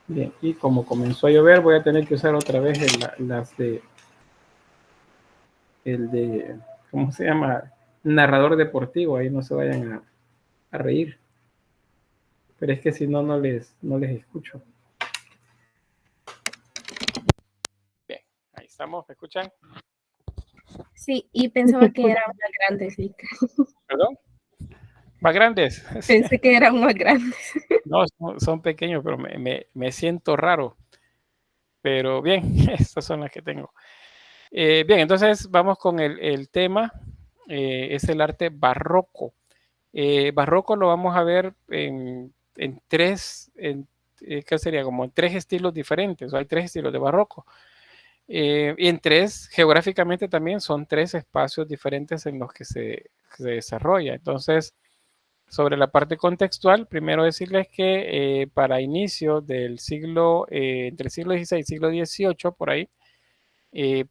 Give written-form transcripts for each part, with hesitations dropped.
Bien, y como comenzó a llover, voy a tener que usar otra vez el de, ¿cómo se llama? Narrador deportivo, ahí no se vayan a reír. Pero es que si no, no les escucho. Bien, ahí estamos, ¿me escuchan? Sí, y pensaba que eran más grandes, sí. ¿Perdón? ¿Más grandes? Pensé que eran más grandes. No, son pequeños, pero me siento raro. Pero bien, estas son las que tengo. Bien, entonces vamos con el tema. Es el arte barroco. Barroco lo vamos a ver en tres, ¿qué sería? Como en tres estilos diferentes. Hay tres estilos de barroco. Y en tres, geográficamente también son tres espacios diferentes en los que se desarrolla. Entonces, sobre la parte contextual, primero decirles que para inicio del siglo, entre el siglo XVI y siglo XVIII, por ahí,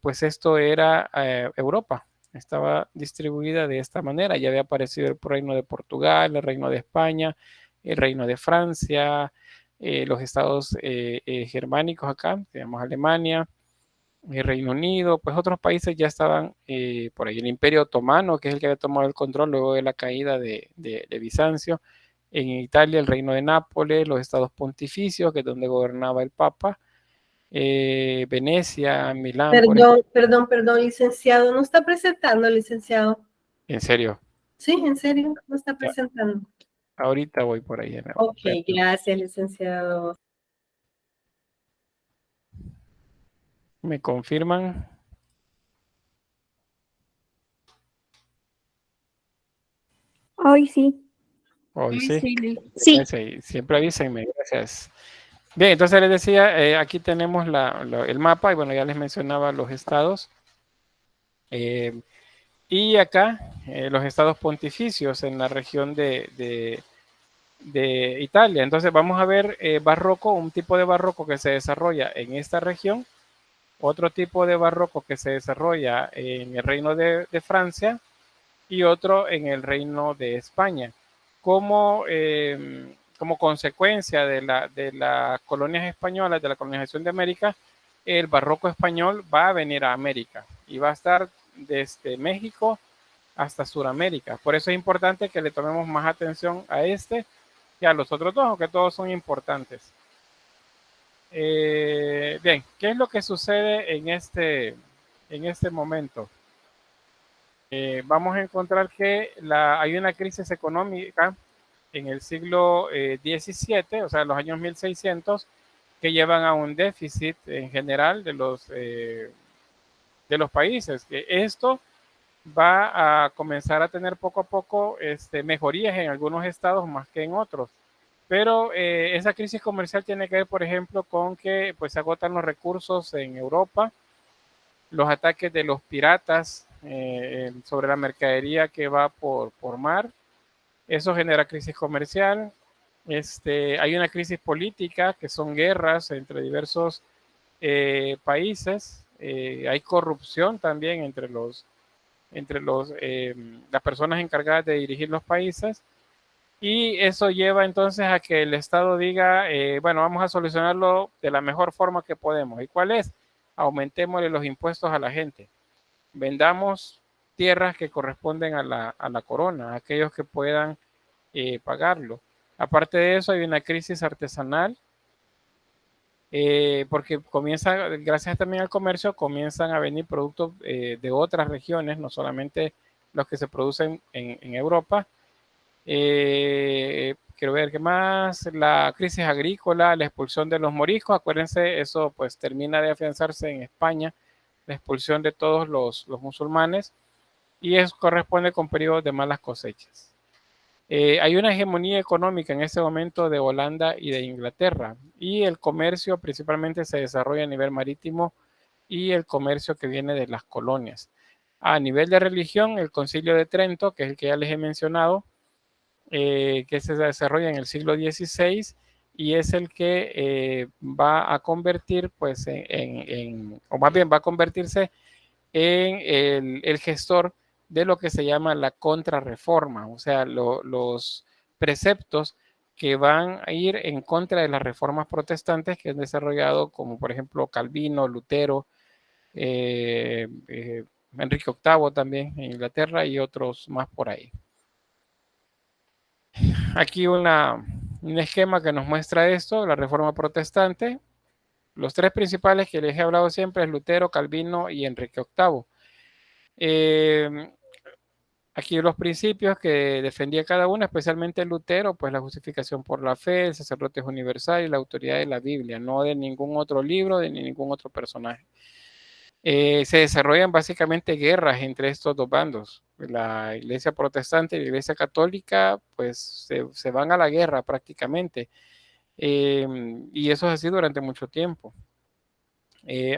pues esto era Europa. Estaba distribuida de esta manera. Ya había aparecido el reino de Portugal, el reino de España, el reino de Francia, los estados germánicos acá, digamos Alemania, el Reino Unido, pues otros países ya estaban por ahí. El Imperio Otomano, que es el que había tomado el control luego de la caída de Bizancio. En Italia, el Reino de Nápoles, los estados pontificios, que es donde gobernaba el Papa. Venecia, Milán, por ejemplo. Perdón, licenciado. ¿No está presentando, licenciado? En serio. Sí, en serio, no está Ya, presentando. ahorita voy por ahí de nuevo. Ok, gracias, licenciado. ¿Me confirman? Hoy sí. Hoy sí. Sí. Sí, siempre avísenme, gracias. Bien, entonces les decía, aquí tenemos el mapa y bueno, ya les mencionaba los estados. Y acá los estados pontificios en la región de Italia. Entonces vamos a ver barroco, un tipo de barroco que se desarrolla en esta región, otro tipo de barroco que se desarrolla en el reino de Francia y otro en el reino de España. Como consecuencia de las colonias españolas, de la colonización de América, el barroco español va a venir a América y va a estar desde México hasta Sudamérica. Por eso es importante que le tomemos más atención a este y a los otros dos, aunque todos son importantes. Bien, ¿qué es lo que sucede en este momento? Vamos a encontrar que hay una crisis económica en el siglo XVII, o sea, los años 1600, que llevan a un déficit en general de los países. Esto va a comenzar a tener poco a poco mejorías en algunos estados más que en otros. Pero esa crisis comercial tiene que ver, por ejemplo, con que pues, se agotan los recursos en Europa, los ataques de los piratas sobre la mercadería que va por mar. Eso genera crisis comercial. Hay una crisis política, que son guerras entre diversos países. Hay corrupción también entre las personas encargadas de dirigir los países. Y eso lleva entonces a que el Estado diga, bueno, vamos a solucionarlo de la mejor forma que podemos. ¿Y cuál es? Aumentémosle los impuestos a la gente. Vendamos tierras que corresponden a la corona, a aquellos que puedan pagarlo. Aparte de eso, hay una crisis artesanal, porque gracias también al comercio, comienzan a venir productos de otras regiones, no solamente los que se producen en Europa. Quiero ver qué más. La crisis agrícola, la expulsión de los moriscos. Acuérdense, eso pues termina de afianzarse en España, la expulsión de todos los musulmanes, y eso corresponde con periodos de malas cosechas. Hay una hegemonía económica en este momento de Holanda y de Inglaterra, y el comercio principalmente se desarrolla a nivel marítimo y el comercio que viene de las colonias. A nivel de religión, el Concilio de Trento, que es el que ya les he mencionado, que se desarrolla en el siglo XVI y es el que va a convertir, pues, o más bien va a convertirse en el gestor de lo que se llama la contrarreforma, o sea, los preceptos que van a ir en contra de las reformas protestantes que han desarrollado, como por ejemplo Calvino, Lutero, Enrique VIII también en Inglaterra y otros más por ahí. Aquí un esquema que nos muestra esto, la reforma protestante. Los tres principales que les he hablado siempre es Lutero, Calvino y Enrique VIII. Aquí los principios que defendía cada uno, especialmente Lutero, pues la justificación por la fe, el sacerdote es universal y la autoridad de la Biblia, no de ningún otro libro, de ningún otro personaje. Se desarrollan básicamente guerras entre estos dos bandos. La iglesia protestante y la iglesia católica, pues se van a la guerra prácticamente. Y eso es así durante mucho tiempo.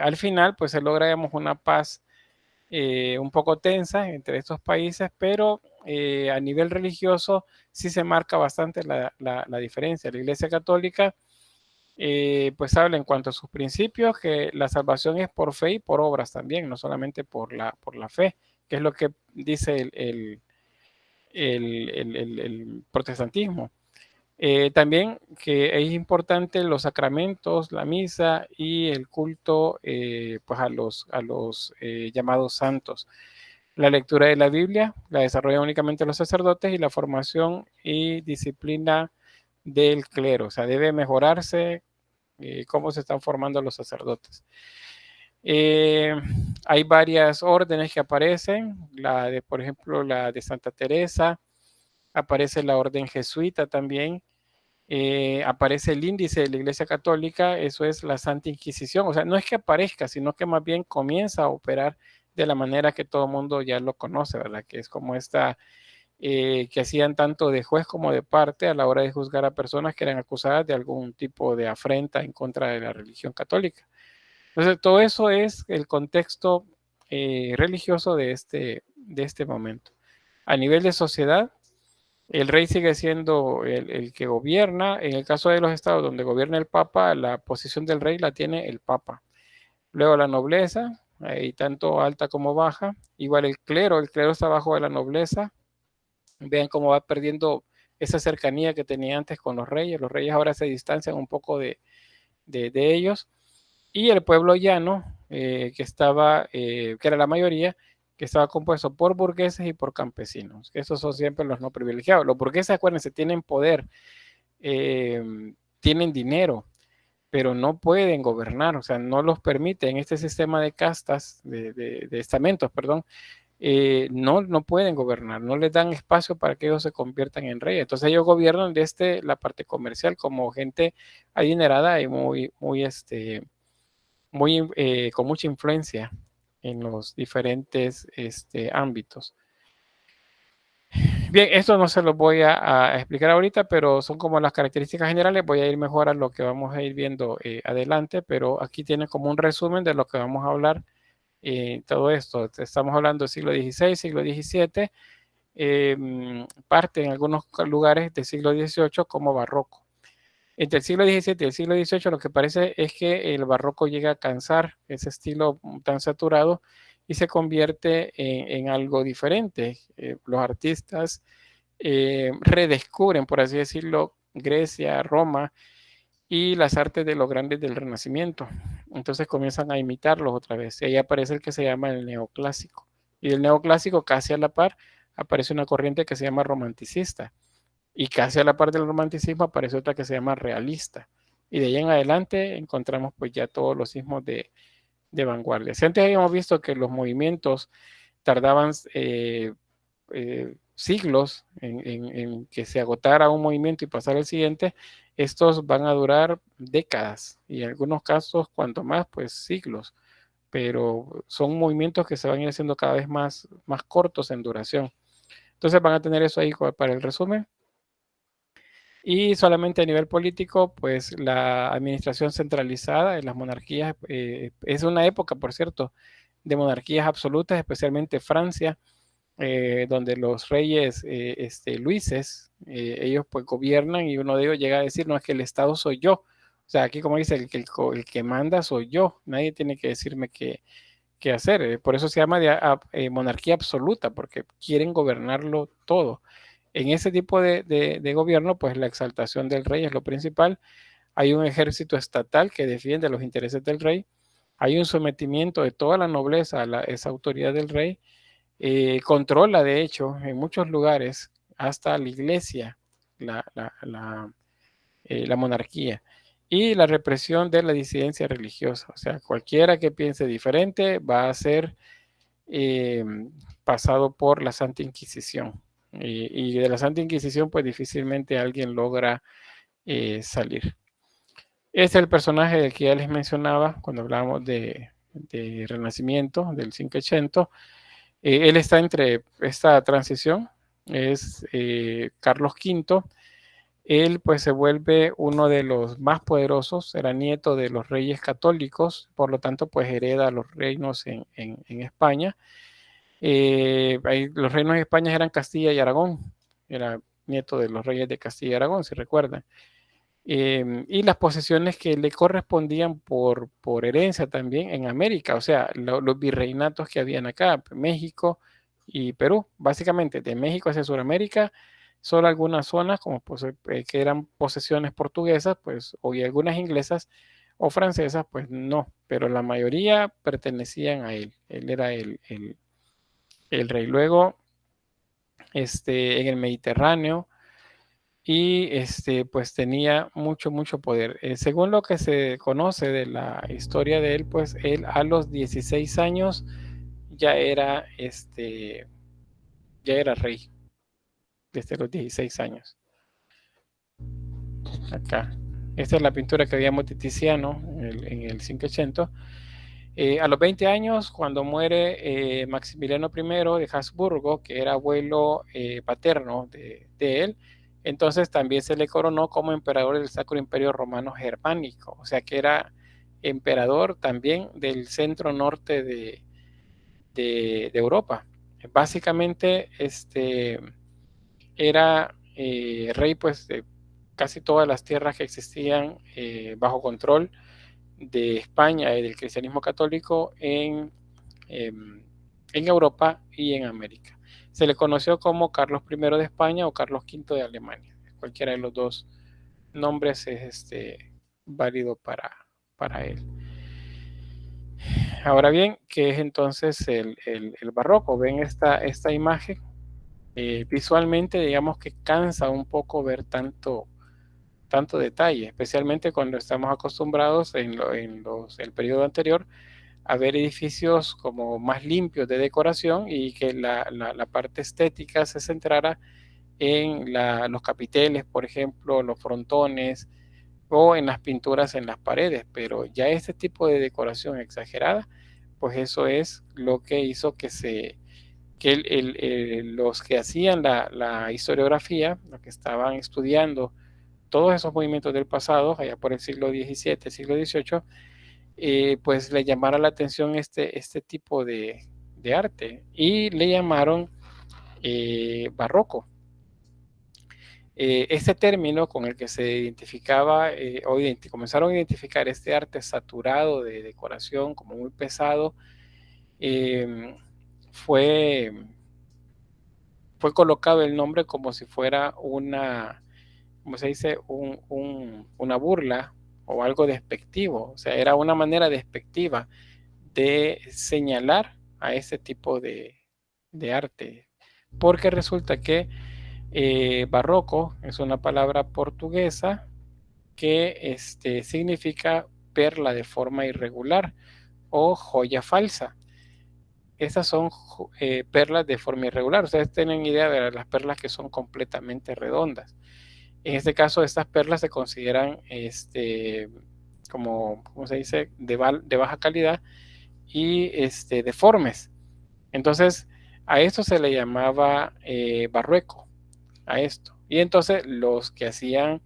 Al final, pues se logra, digamos, una paz un poco tensa entre estos países, pero a nivel religioso sí se marca bastante la diferencia. La Iglesia Católica pues habla en cuanto a sus principios que la salvación es por fe y por obras también, no solamente por la fe, que es lo que dice el protestantismo. También que es importante los sacramentos, la misa y el culto pues a los llamados santos. La lectura de la Biblia la desarrollan únicamente los sacerdotes y la formación y disciplina del clero. O sea, debe mejorarse cómo se están formando los sacerdotes. Hay varias órdenes que aparecen, por ejemplo, la de Santa Teresa, aparece la orden jesuita también, aparece el índice de la Iglesia Católica, eso es la Santa Inquisición. O sea, no es que aparezca, sino que más bien comienza a operar de la manera que todo el mundo ya lo conoce, ¿verdad? Que es como esta, que hacían tanto de juez como de parte a la hora de juzgar a personas que eran acusadas de algún tipo de afrenta en contra de la religión católica. Entonces, todo eso es el contexto religioso de este momento. A nivel de sociedad, el rey sigue siendo el que gobierna. En el caso de los estados donde gobierna el papa, la posición del rey la tiene el papa. Luego la nobleza, tanto alta como baja. Igual el clero está bajo de la nobleza. Vean cómo va perdiendo esa cercanía que tenía antes con los reyes. Los reyes ahora se distancian un poco de ellos. Y el pueblo llano, que era la mayoría, que estaba compuesto por burgueses y por campesinos. Esos son siempre los no privilegiados. Los burgueses, acuérdense, tienen poder, tienen dinero, pero no pueden gobernar, o sea, no los permiten. Este sistema de castas, de estamentos, perdón, no pueden gobernar, no les dan espacio para que ellos se conviertan en reyes. Entonces ellos gobiernan desde la parte comercial como gente adinerada y con mucha influencia en los diferentes ámbitos. Bien, esto no se lo voy a explicar ahorita, pero son como las características generales. Voy a ir mejor a lo que vamos a ir viendo adelante, pero aquí tiene como un resumen de lo que vamos a hablar todo esto. Estamos hablando del siglo XVI, siglo XVII, parte en algunos lugares del siglo XVIII como barroco. Entre el siglo XVII y el siglo XVIII lo que parece es que el barroco llega a cansar ese estilo tan saturado y se convierte en algo diferente. Los artistas redescubren, por así decirlo, Grecia, Roma y las artes de los grandes del Renacimiento. Entonces comienzan a imitarlos otra vez. Y ahí aparece el que se llama el neoclásico. Y el neoclásico, casi a la par, aparece una corriente que se llama romanticista. Y casi a la par del romanticismo aparece otra que se llama realista. Y de ahí en adelante encontramos pues ya todos los sismos de vanguardia. Si antes habíamos visto que los movimientos tardaban siglos en que se agotara un movimiento y pasar al siguiente, estos van a durar décadas y en algunos casos, cuanto más, pues siglos. Pero son movimientos que se van a ir haciendo cada vez más cortos en duración. Entonces van a tener eso ahí para el resumen. Y solamente a nivel político, pues la administración centralizada en las monarquías, es una época, por cierto, de monarquías absolutas, especialmente Francia, donde los reyes Luises, ellos pues gobiernan y uno de ellos llega a decir, no, es que el Estado soy yo. O sea, aquí como dice, el que manda soy yo, nadie tiene que decirme qué hacer. Por eso se llama monarquía absoluta, porque quieren gobernarlo todo. En ese tipo de gobierno, pues la exaltación del rey es lo principal. Hay un ejército estatal que defiende los intereses del rey. Hay un sometimiento de toda la nobleza a esa autoridad del rey. Controla, de hecho, en muchos lugares, hasta la iglesia, la monarquía. Y la represión de la disidencia religiosa. O sea, cualquiera que piense diferente va a ser pasado por la Santa Inquisición. Y de la Santa Inquisición, pues difícilmente alguien logra salir. Este es el personaje del que ya les mencionaba cuando hablábamos de Renacimiento, del 580. Él está entre esta transición, es Carlos V. Él pues se vuelve uno de los más poderosos, era nieto de los reyes católicos, por lo tanto pues hereda los reinos en España. Los reinos de España eran Castilla y Aragón, era nieto de los reyes de Castilla y Aragón, si recuerdan. Y las posesiones que le correspondían por herencia también en América, o sea, los virreinatos que habían acá, México y Perú, básicamente de México hacia Sudamérica, solo algunas zonas como que eran posesiones portuguesas, pues, o y algunas inglesas o francesas, pues no, pero la mayoría pertenecían a él, él era el rey. Luego, en el Mediterráneo, y pues tenía mucho poder. Según lo que se conoce de la historia de él, pues él a los 16 años ya era, ya era rey, desde los 16 años. Acá. Esta es la pintura que habíamos de Tiziano en el 580. A los 20 años, cuando muere Maximiliano I de Habsburgo, que era abuelo paterno de él, entonces también se le coronó como emperador del Sacro Imperio Romano Germánico, o sea que era emperador también del centro norte de Europa. Básicamente, era rey pues de casi todas las tierras que existían bajo control de España y del cristianismo católico en Europa y en América. Se le conoció como Carlos I de España o Carlos V de Alemania. Cualquiera de los dos nombres es válido para él. Ahora bien, ¿qué es entonces el barroco? Ven esta imagen. Visualmente, digamos que cansa un poco ver tanto detalle, especialmente cuando estamos acostumbrados en el periodo anterior a ver edificios como más limpios de decoración y que la parte estética se centrara en los capiteles, por ejemplo, los frontones o en las pinturas en las paredes, pero ya este tipo de decoración exagerada, pues eso es lo que hizo que los que hacían la historiografía, los que estaban estudiando todos esos movimientos del pasado, allá por el siglo XVII, siglo XVIII, pues le llamara la atención este tipo de arte y le llamaron barroco. Este término con el que se identificaba comenzaron a identificar este arte saturado de decoración como muy pesado, fue colocado el nombre como si fuera como se dice, una burla o algo despectivo. O sea, era una manera despectiva de señalar a ese tipo de arte. Porque resulta que barroco es una palabra portuguesa que significa perla de forma irregular o joya falsa. Estas son perlas de forma irregular. Ustedes tienen idea de las perlas que son completamente redondas. En este caso, estas perlas se consideran como se dice, de baja calidad y deformes. Entonces, a esto se le llamaba barrueco, a esto. Y entonces los que hacían,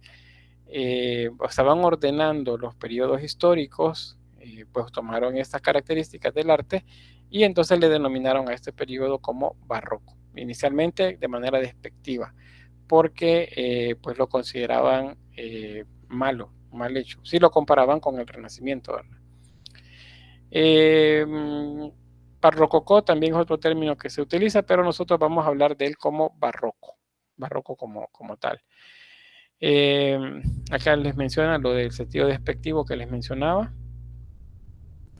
estaban ordenando los periodos históricos, pues tomaron estas características del arte y entonces le denominaron a este periodo como barroco, inicialmente de manera despectiva, porque pues lo consideraban mal hecho, si lo comparaban con el Renacimiento, ¿verdad? Barrococó también es otro término que se utiliza, pero nosotros vamos a hablar de él como barroco. barroco como tal. Acá les menciona lo del sentido despectivo que les mencionaba.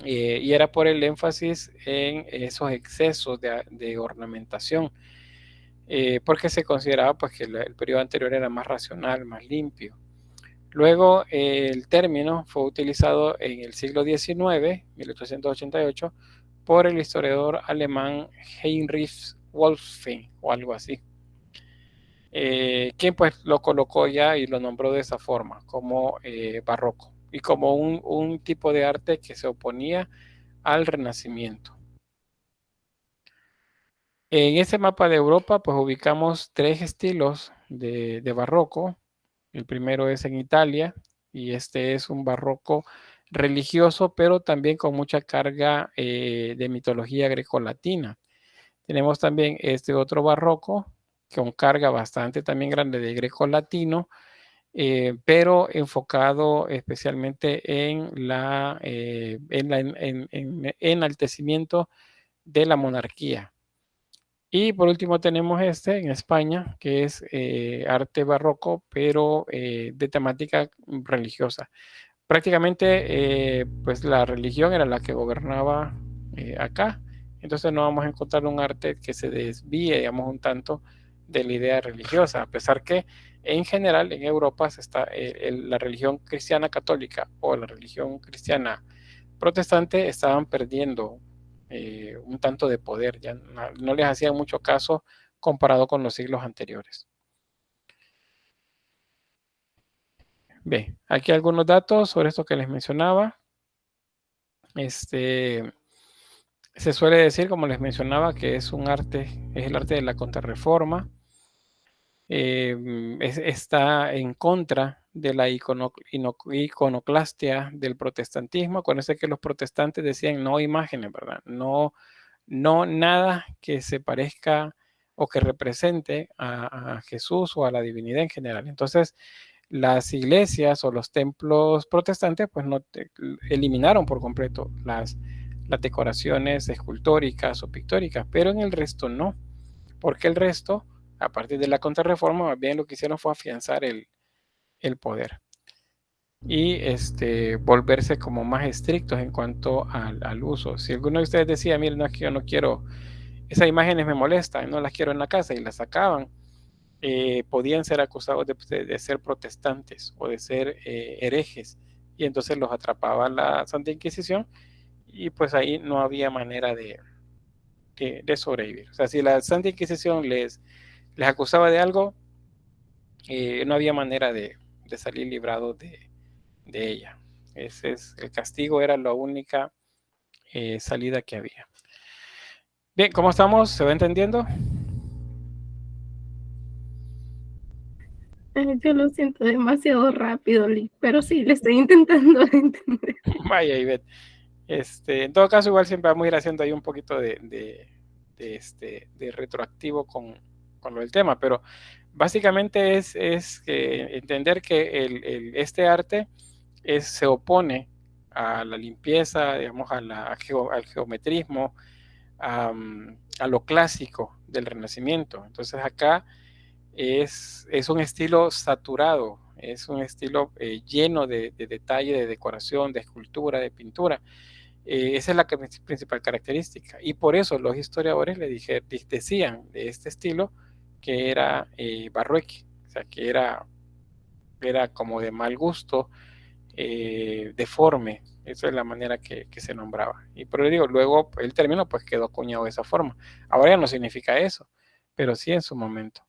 Y era por el énfasis en esos excesos de ornamentación, porque se consideraba pues, que el periodo anterior era más racional, más limpio. Luego el término fue utilizado en el siglo XIX, 1888, por el historiador alemán Heinrich Wolfing o algo así, quien pues lo colocó ya y lo nombró de esa forma, como barroco, y como un tipo de arte que se oponía al Renacimiento. En ese mapa de Europa, pues ubicamos 3 estilos de barroco. El primero es en Italia, y este es un barroco religioso, pero también con mucha carga de mitología grecolatina. Tenemos también este otro barroco, con carga bastante también grande de grecolatino, pero enfocado especialmente en enaltecimiento de la monarquía. Y por último tenemos este en España, que es arte barroco, pero de temática religiosa. Prácticamente, pues la religión era la que gobernaba acá. Entonces no vamos a encontrar un arte que se desvíe, digamos, un tanto de la idea religiosa, a pesar que en general en Europa la religión cristiana católica o la religión cristiana protestante estaban perdiendo un tanto de poder, ya no les hacían mucho caso comparado con los siglos anteriores. Bien, aquí algunos datos sobre esto que les mencionaba. Se suele decir, como les mencionaba, que es un arte, es el arte de la contrarreforma. Está en contra de la iconoclastia del protestantismo. Acuérdense que los protestantes decían no imágenes, ¿verdad? No nada que se parezca o que represente a Jesús o a la divinidad en general. Entonces, las iglesias o los templos protestantes pues eliminaron por completo las decoraciones escultóricas o pictóricas, pero en el resto no, porque el resto, a partir de la contrarreforma, más bien lo que hicieron fue afianzar el poder y volverse como más estrictos en cuanto al uso. Si alguno de ustedes decía, miren, no, es que yo no quiero, esas imágenes me molestan, no las quiero en la casa, y las sacaban, podían ser acusados de ser protestantes o de ser herejes, y entonces los atrapaba la Santa Inquisición, y pues ahí no había manera de sobrevivir. O sea, si la Santa Inquisición les acusaba de algo, no había manera de salir librado de ella. El castigo era la única salida que había. Bien, ¿cómo estamos? ¿Se va entendiendo? Yo lo siento demasiado rápido, Lee, pero sí, le estoy intentando entender. Vaya, Ivette. En todo caso, igual siempre vamos a ir haciendo ahí un poquito de retroactivo con lo del tema, pero básicamente es entender que este arte se opone a la limpieza, digamos, al geometrismo, a lo clásico del Renacimiento. Entonces acá es un estilo saturado, es un estilo lleno de detalle, de decoración, de escultura, de pintura. Esa es la principal característica, y por eso los historiadores decían de este estilo que era barroque, o sea, que era como de mal gusto, deforme. Esa es la manera que se nombraba. Y por eso digo, luego el término pues quedó acuñado de esa forma. Ahora ya no significa eso, pero sí en su momento.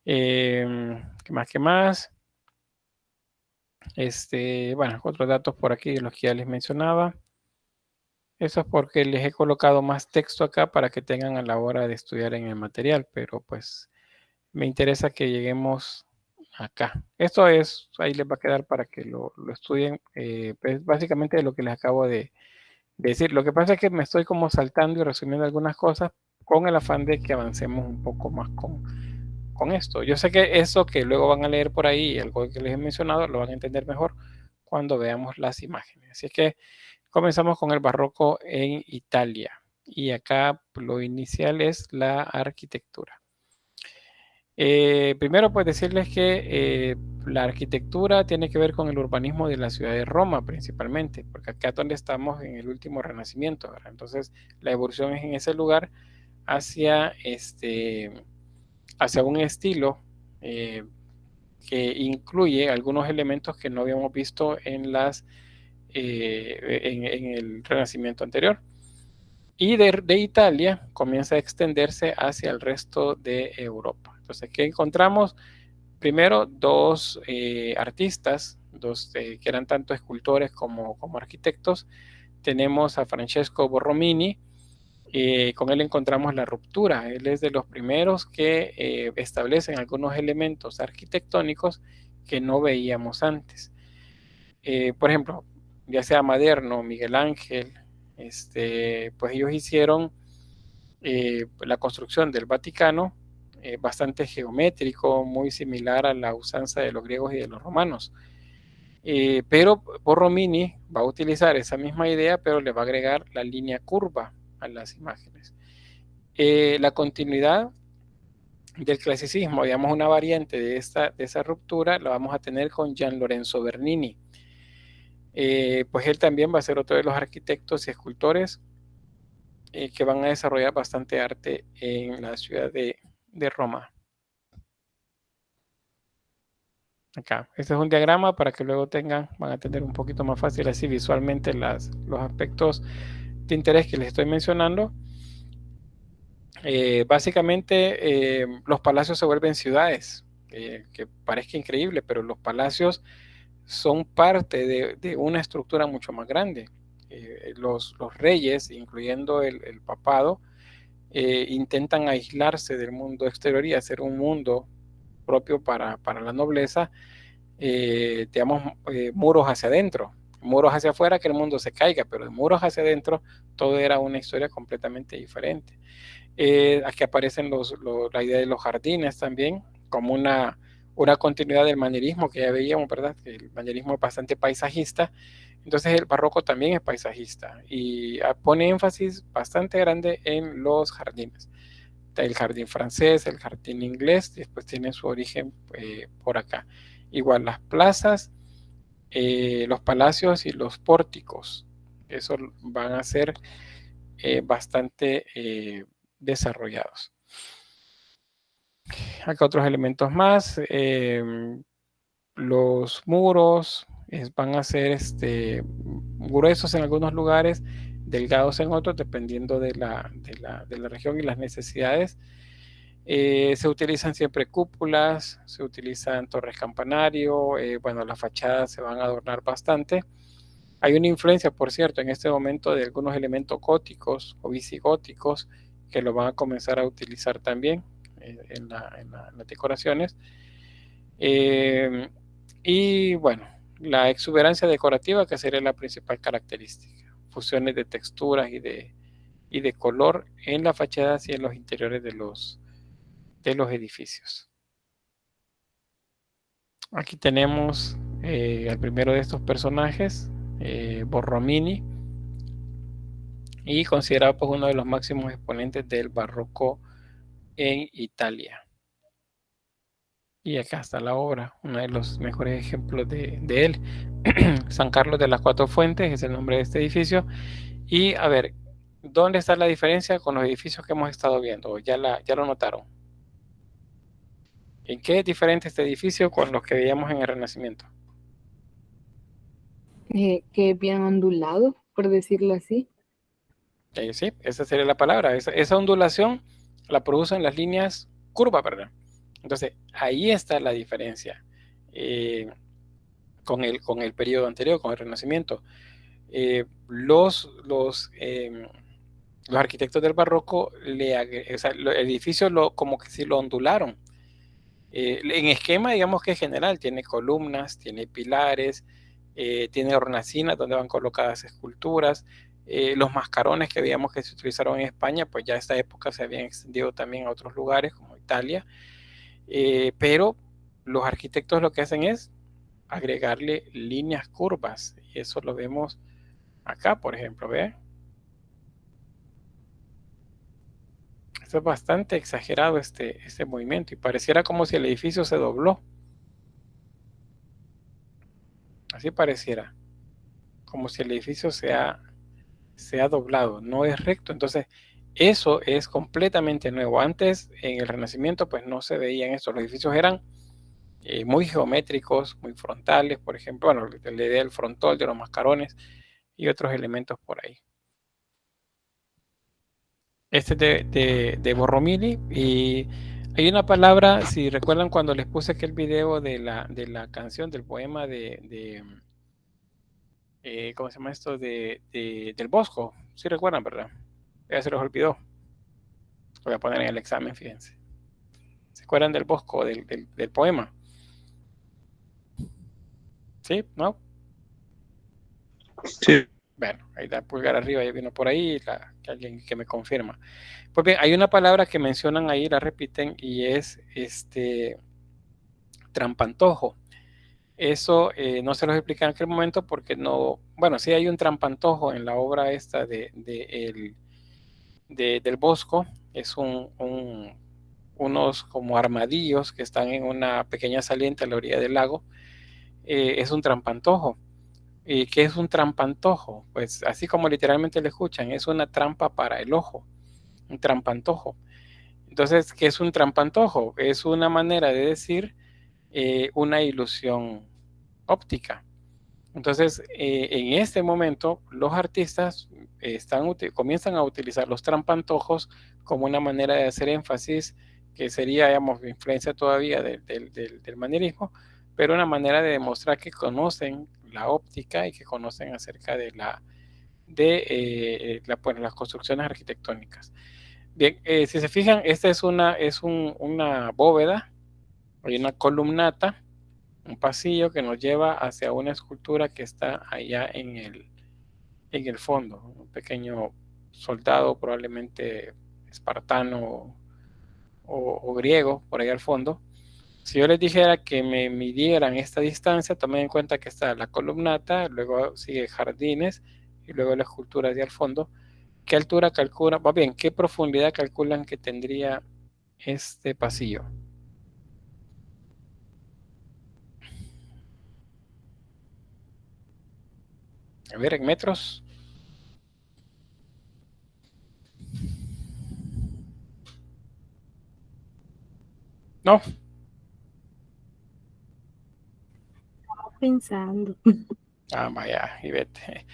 ¿Qué más? Bueno, otros datos por aquí, los que ya les mencionaba. Eso es porque les he colocado más texto acá para que tengan a la hora de estudiar en el material, pero pues me interesa que lleguemos acá. Esto ahí les va a quedar para que lo estudien, pues básicamente de lo que les acabo de decir. Lo que pasa es que me estoy como saltando y resumiendo algunas cosas con el afán de que avancemos un poco más con esto. Yo sé que eso que luego van a leer por ahí, algo que les he mencionado, lo van a entender mejor cuando veamos las imágenes. Así que comenzamos con el barroco en Italia, y acá lo inicial es la arquitectura. Primero, pues decirles que la arquitectura tiene que ver con el urbanismo de la ciudad de Roma principalmente, porque acá es donde estamos en el último renacimiento, ¿verdad? Entonces, la evolución es en ese lugar hacia, hacia un estilo que incluye algunos elementos que no habíamos visto en, en el renacimiento anterior. Y de Italia comienza a extenderse hacia el resto de Europa. Entonces, ¿qué encontramos? Primero, dos artistas, que eran tanto escultores como arquitectos. Tenemos a Francesco Borromini. Con él encontramos la ruptura. Él es de los primeros que establecen algunos elementos arquitectónicos que no veíamos antes. Por ejemplo, ya sea Maderno, Miguel Ángel, pues ellos hicieron la construcción del Vaticano bastante geométrico, muy similar a la usanza de los griegos y de los romanos. Pero Borromini va a utilizar esa misma idea, pero le va a agregar la línea curva a las imágenes. La continuidad del clasicismo, digamos una variante de esa ruptura, la vamos a tener con Gian Lorenzo Bernini. Pues él también va a ser otro de los arquitectos y escultores que van a desarrollar bastante arte en la ciudad de Roma. Acá, este es un diagrama para que luego van a tener un poquito más fácil así visualmente los aspectos de interés que les estoy mencionando. Básicamente los palacios se vuelven ciudades, que parezca increíble, pero los palacios son parte de una estructura mucho más grande. Los reyes, incluyendo el papado, intentan aislarse del mundo exterior y hacer un mundo propio para la nobleza, digamos, muros hacia adentro, muros hacia afuera que el mundo se caiga, pero de muros hacia adentro todo era una historia completamente diferente. Aquí aparecen la idea de los jardines también, como una continuidad del manierismo que ya veíamos, ¿verdad? Que el manierismo es bastante paisajista, entonces el barroco también es paisajista y pone énfasis bastante grande en los jardines. El jardín francés, el jardín inglés, después tiene su origen por acá. Igual las plazas, los palacios y los pórticos, eso van a ser bastante desarrollados. Acá otros elementos más, los muros van a ser gruesos en algunos lugares, delgados en otros, dependiendo de la región y las necesidades. Se utilizan siempre cúpulas, se utilizan torres campanario, bueno, las fachadas se van a adornar bastante. Hay una influencia, por cierto, en este momento de algunos elementos góticos o visigóticos que lo van a comenzar a utilizar también en las decoraciones. Y bueno, la exuberancia decorativa, que sería la principal característica. Fusiones de texturas y de color en las fachadas y en los interiores de los edificios. Aquí tenemos al primero de estos personajes, Borromini, y considerado pues, uno de los máximos exponentes del barroco en Italia. Y acá está la obra, uno de los mejores ejemplos de él. San Carlos de las Cuatro Fuentes es el nombre de este edificio. Y a ver, ¿dónde está la diferencia con los edificios que hemos estado viendo? ¿Ya lo notaron? ¿En qué es diferente este edificio con los que veíamos en el Renacimiento? Que es bien ondulado, por decirlo así. Sí, esa sería la palabra. Esa ondulación la producen las líneas curvas, ¿verdad? Entonces, ahí está la diferencia con el periodo anterior, con el Renacimiento. Los arquitectos del barroco, el edificio como que sí lo ondularon. En esquema, digamos que es general, tiene columnas, tiene pilares, tiene hornacinas donde van colocadas esculturas. Los mascarones que veíamos que se utilizaron en España, pues ya a esta época se habían extendido también a otros lugares como Italia. Pero los arquitectos lo que hacen es agregarle líneas curvas. Y eso lo vemos acá, por ejemplo, ¿ve? Esto es bastante exagerado este movimiento y pareciera como si el edificio se dobló. Así pareciera, como si el edificio se ha doblado, no es recto. Entonces, eso es completamente nuevo. Antes, en el Renacimiento, pues no se veían esto. Los edificios eran muy geométricos, muy frontales, por ejemplo, bueno, la idea del frontón, de los mascarones y otros elementos por ahí. Este es de Borromini, y hay una palabra, si recuerdan cuando les puse aquel video de la canción, del poema ¿cómo se llama esto? Del Bosco, si recuerdan, ¿verdad? Ya se los olvidó. Lo voy a poner en el examen, fíjense. ¿Se acuerdan del Bosco, del poema? ¿Sí? ¿No? Sí. Bueno, ahí da pulgar arriba, ya vino por ahí alguien que me confirma. Pues bien, hay una palabra que mencionan ahí, la repiten, y es trampantojo. Eso no se los explica en aquel momento porque no, bueno, sí hay un trampantojo en la obra esta del Bosco, es unos como armadillos que están en una pequeña saliente a la orilla del lago, es un trampantojo. ¿Y qué es un trampantojo? Pues así como literalmente lo escuchan, es una trampa para el ojo, un trampantojo. Entonces, ¿qué es un trampantojo? Es una manera de decir una ilusión óptica. Entonces, en este momento, los artistas comienzan a utilizar los trampantojos como una manera de hacer énfasis, que sería, digamos, influencia todavía del manierismo, pero una manera de demostrar que conocen la óptica y que conocen acerca de pues, las construcciones arquitectónicas. Bien, si se fijan, esta es una bóveda, hay una columnata, un pasillo que nos lleva hacia una escultura que está allá en el fondo, un pequeño soldado probablemente espartano o griego por ahí al fondo. Si yo les dijera que me midieran esta distancia, tomen en cuenta que está la columnata, luego sigue jardines y luego la escultura de al fondo. ¿Qué altura calculan? Va bien, ¿qué profundidad calculan que tendría este pasillo? A ver, en metros. No. Pensando. Ah, vaya, y vete.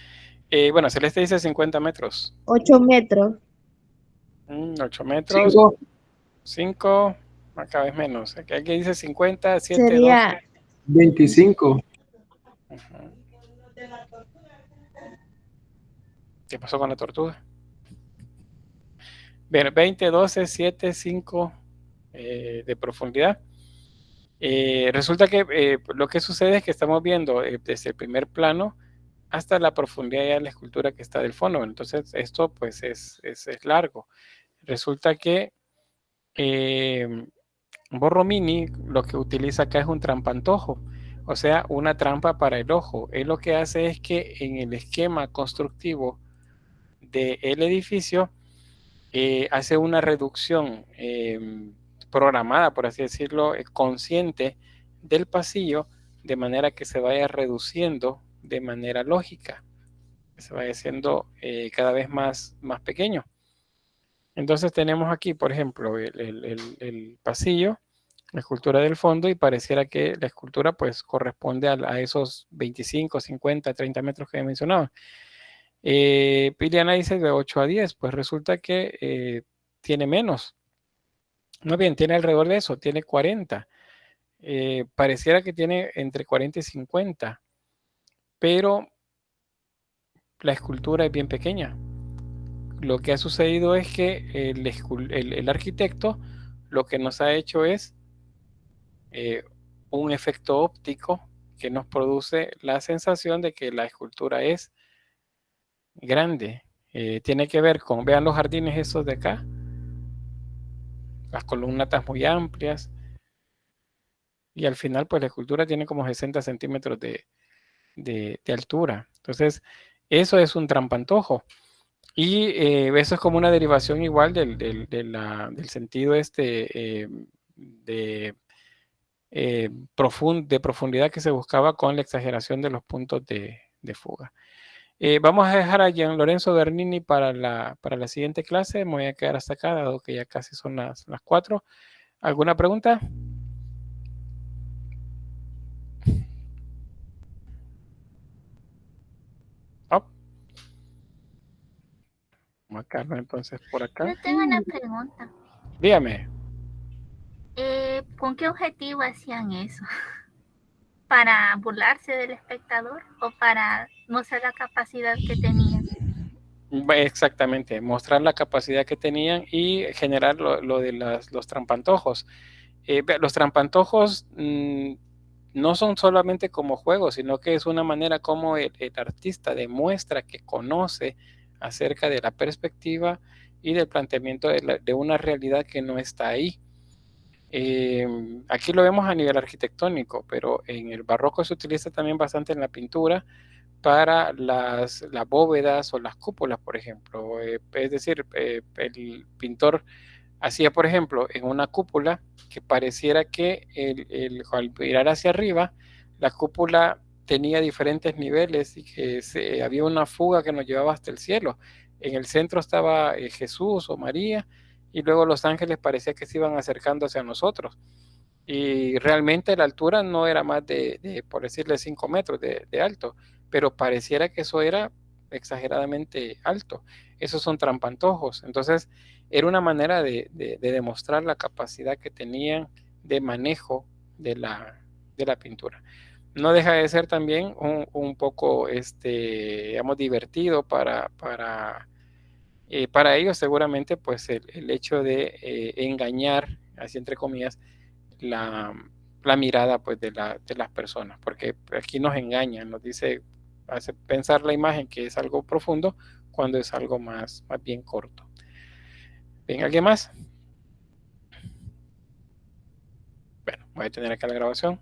Bueno, Celeste dice 50 metros. 8 metros. 8 metros. 5, cada vez menos. Aquí dice 50, 7, Sería 12. 25. Ajá. ¿Qué pasó con la tortuga? Bien, 20, 12, 7, 5 de profundidad. Resulta que lo que sucede es que estamos viendo desde el primer plano hasta la profundidad de la escultura que está del fondo. Entonces, esto pues es largo. Resulta que Borromini lo que utiliza acá es un trampantojo, o sea, una trampa para el ojo. Él lo que hace es que en el esquema constructivo del edificio hace una reducción programada, por así decirlo, consciente del pasillo, de manera que se vaya reduciendo de manera lógica, que se vaya haciendo cada vez más pequeño. Entonces tenemos aquí, por ejemplo, el pasillo, la escultura del fondo, y pareciera que la escultura pues corresponde a esos 25, 50, 30 metros que he mencionado. Piliana dice de 8 a 10, pues resulta que tiene menos. Muy bien, tiene alrededor de eso, tiene 40. Pareciera que tiene entre 40 y 50, pero la escultura es bien pequeña. Lo que ha sucedido es que el arquitecto lo que nos ha hecho es un efecto óptico que nos produce la sensación de que la escultura es grande. Tiene que ver con, vean los jardines esos de acá, las columnatas muy amplias, y al final pues la escultura tiene como 60 centímetros de altura. Entonces, eso es un trampantojo. Y eso es como una derivación igual del sentido de profundidad que se buscaba con la exageración de los puntos de fuga. Vamos a dejar a Gian Lorenzo Bernini para la siguiente clase. Me voy a quedar hasta acá, dado que ya casi son las 4. ¿Alguna pregunta? Oh. Vamos a quedarnos entonces por acá. Yo tengo una pregunta. Dígame. ¿Con qué objetivo hacían eso? ¿Para burlarse del espectador o para mostrar la capacidad que tenían? Exactamente, mostrar la capacidad que tenían y generar lo de los trampantojos. Los trampantojos no son solamente como juegos, sino que es una manera como el artista demuestra que conoce acerca de la perspectiva y del planteamiento de una realidad que no está ahí. Aquí lo vemos a nivel arquitectónico, pero en el barroco se utiliza también bastante en la pintura para las bóvedas o las cúpulas, por ejemplo. Es decir, el pintor hacía, por ejemplo, en una cúpula que pareciera que al mirar hacia arriba, la cúpula tenía diferentes niveles y que había una fuga que nos llevaba hasta el cielo. En el centro estaba Jesús o María, y luego los ángeles parecía que se iban acercando hacia nosotros. Y realmente la altura no era más por decirle, 5 metros de alto, pero pareciera que eso era exageradamente alto. Esos son trampantojos. Entonces, era una manera de demostrar la capacidad que tenían de manejo de la pintura. No deja de ser también un poco, digamos, divertido para ellos, seguramente, pues el hecho de engañar, así entre comillas, la mirada pues de las personas, porque aquí nos engañan, nos hace pensar la imagen que es algo profundo cuando es algo más bien corto. ¿Ven alguien más? Bueno, voy a tener acá la grabación.